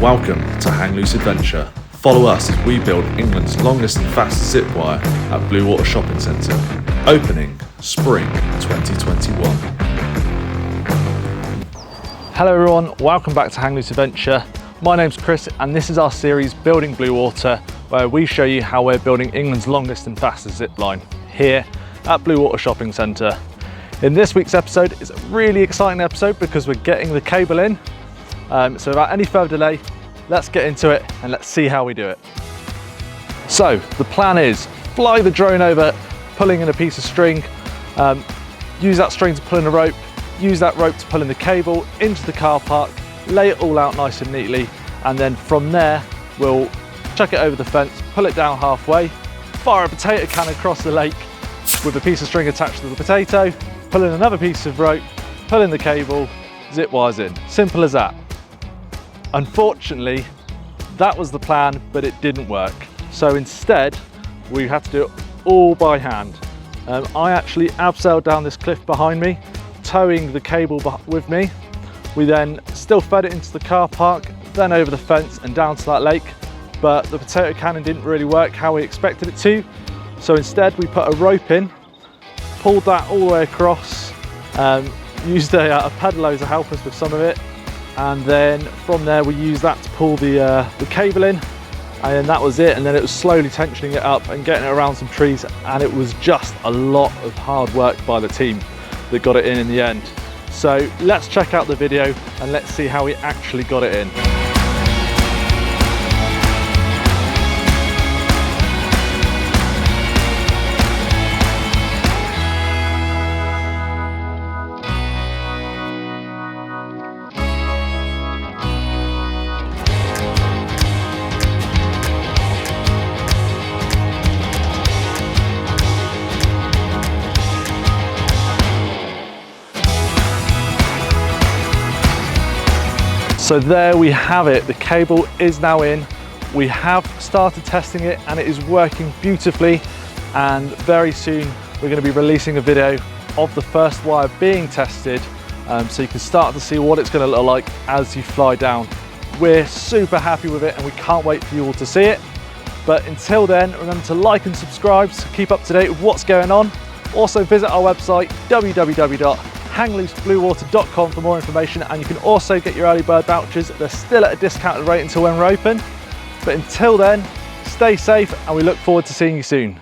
Welcome to Hangloose Adventure. Follow us as we build England's longest and fastest zip wire at Bluewater Shopping Centre. Opening Spring 2021. Hello everyone, welcome back to Hangloose Adventure. My name's Chris and this is our series Building Bluewater, where we show you how we're building England's longest and fastest zip line here at Bluewater Shopping Centre. In this week's episode, it's a really exciting episode because we're getting the cable in. So without any further delay, let's get into it and let's see how we do it. So the plan is fly the drone over, pulling in a piece of string, use that string to pull in a rope, use that rope to pull in the cable into the car park, lay it all out nice and neatly, and then from there we'll chuck it over the fence, pull it down halfway, fire a potato can across the lake with a piece of string attached to the potato, pull in another piece of rope, pull in the cable, zip wires in. Simple as that. Unfortunately, that was the plan, but it didn't work. So instead, we had to do it all by hand. I actually abseiled down this cliff behind me, towing the cable with me. We then still fed it into the car park, then over the fence and down to that lake. But the potato cannon didn't really work how we expected it to. So instead, we put a rope in, pulled that all the way across, used a pedalo to help us with some of it. And then from there we used that to pull the cable in, and then that was it. And then it was slowly tensioning it up and getting it around some trees, and it was just a lot of hard work by the team that got it in the end. So let's check out the video and let's see how we actually got it in. So there we have it, the cable is now in. We have started testing it and it is working beautifully, and very soon we're going to be releasing a video of the first wire being tested, so you can start to see what it's going to look like as you fly down. We're super happy with it and we can't wait for you all to see it. But until then, remember to like and subscribe to keep up to date with what's going on. Also visit our website www.hangloosebluewater.com for more information, and you can also get your early bird vouchers. They're still at a discounted rate until when we're open. But until then, stay safe and we look forward to seeing you soon.